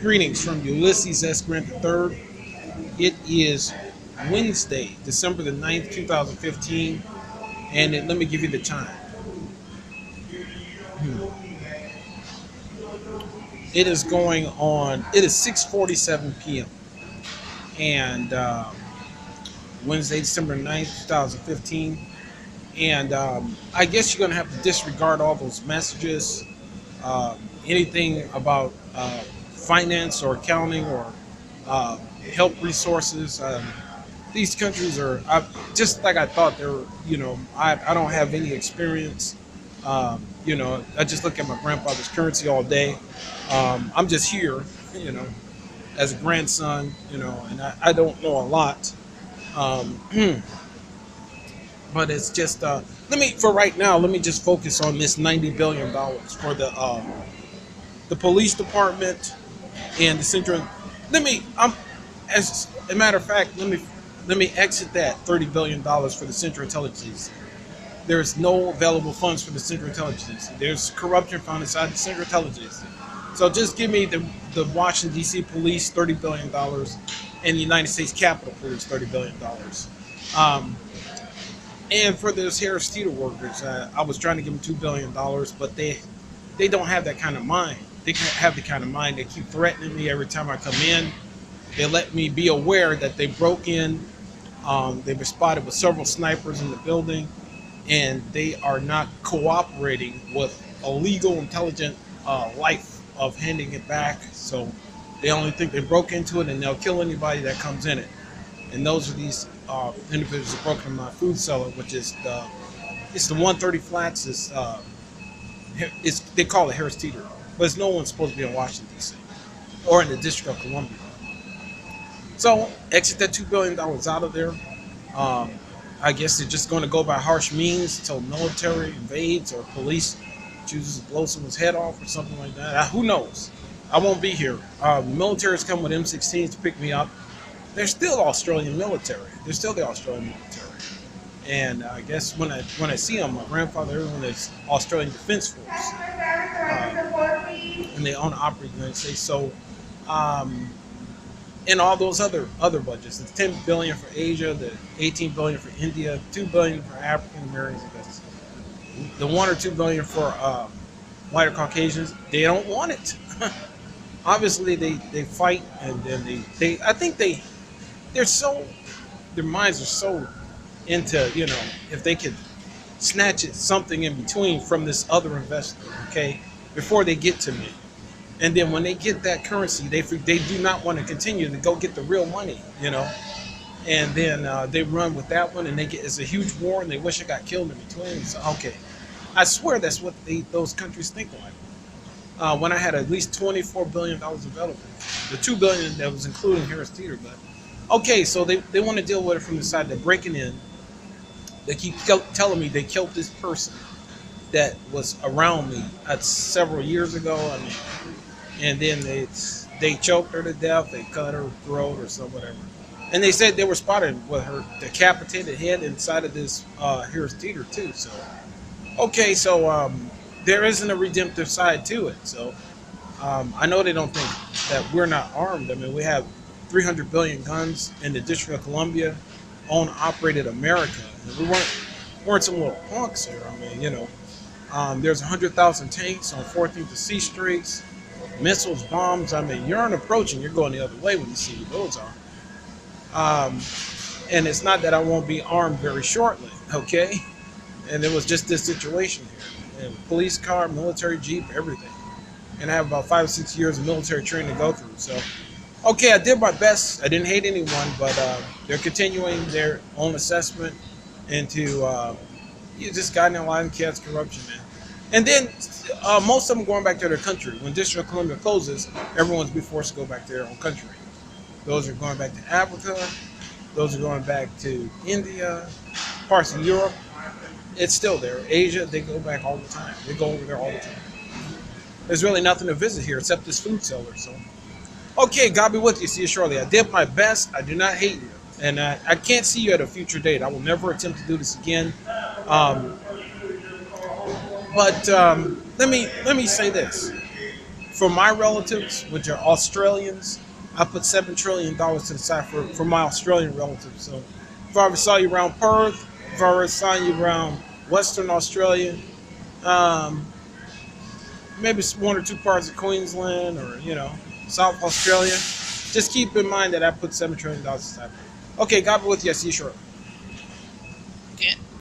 Greetings from Ulysses S. Grant III. It is Wednesday, December the 9th, 2015, and let me give you the time. It is going on, it is 6:47 p.m. and Wednesday, December 9th, 2015. And I guess you're going to have to disregard all those messages, anything about finance or accounting or uh, help resources. These countries are just like I thought they were. I don't have any experience. I just look at my grandfather's currency all day. I'm just here, you know, as a grandson, and I don't know a lot. Um, but it's just for right now. Let me just focus on this $90 billion for the police department and the central. As a matter of fact, let me exit that $30 billion for the Central Intelligence. There's no available funds for the Central Intelligence. There's corruption found inside the Central Intelligence. So just give me the Washington D.C. Police $30 billion and the United States Capitol Police $30 billion. And for those Harris Teeter workers, I was trying to give them $2 billion, but they don't have that kind of mind. They can't have the kind of mind. They keep threatening me every time I come in. They let me be aware that they broke in. They were spotted with several snipers in the building, and they are not cooperating with a legal, intelligent life of handing it back. So they only think they broke into it, and they'll kill anybody that comes in it. And those are these individuals that broke into my food cellar, which is it's the 130 Flats. They call it Harris Teeter, but it's no one's supposed to be in Washington D.C. or in the District of Columbia. So exit that $2 billion out of there. I guess they're just going to go by harsh means until military invades or police chooses to blow someone's head off or something like that. Who knows? I won't be here. The military's come with M16s to pick me up. They're still Australian military. They're still the Australian military. And I guess when I see them, my grandfather, everyone is Australian Defence Force, and they own and operate the United States. So. And all those other budgets, the $10 billion for Asia, the $18 billion for India, $2 billion for African Americans, the $1 or $2 billion for white or Caucasians. They don't want it. Obviously, they fight, and then they I think their minds are so into, if they could snatch it something in between from this other investor, okay, before they get to me. And then when they get that currency, they do not want to continue to go get the real money, And then they run with that one, and it's a huge war, and they wish I got killed in between. So, okay, I swear that's what those countries think like. When I had at least $24 billion available, the $2 billion that was including Harris Teeter, but okay, so they want to deal with it from the side. They're breaking in. They keep telling me they killed this person that was around me several years ago. And then they choked her to death. They cut her throat or some whatever. And they said they were spotted with her decapitated head inside of this Harris Teeter too. So, okay, so there isn't a redemptive side to it. So I know they don't think that we're not armed. I mean, we have 300 billion guns in the District of Columbia, owned, operated America. And we weren't some little punks here. I mean, there's 100,000 tanks on 14th to C Streets. Missiles, bombs. I mean, you're approaching. You're going the other way when you see what those are. And it's not that I won't be armed very shortly, okay? And it was just this situation here. And police car, military jeep, everything. And I have about 5 or 6 years of military training to go through. So, okay, I did my best. I didn't hate anyone, but they're continuing their own assessment into just guiding a lot of kids corruption, man. And then most of them going back to their country. When District of Columbia closes, everyone's be forced to go back to their own country. Those are going back to Africa. Those are going back to India, parts of Europe. It's still there. Asia, they go back all the time. They go over there all the time. There's really nothing to visit here except this food cellar. So, okay, God be with you. See you shortly. I did my best. I do not hate you. And I can't see you at a future date. I will never attempt to do this again. But let me say this. For my relatives, which are Australians, I put $7 trillion to the side for my Australian relatives. So if I ever saw you around Perth, if I ever saw you around Western Australia, um, maybe one or two parts of Queensland or South Australia, just keep in mind that I put $7 trillion aside. Okay, God be with you. I see you shortly.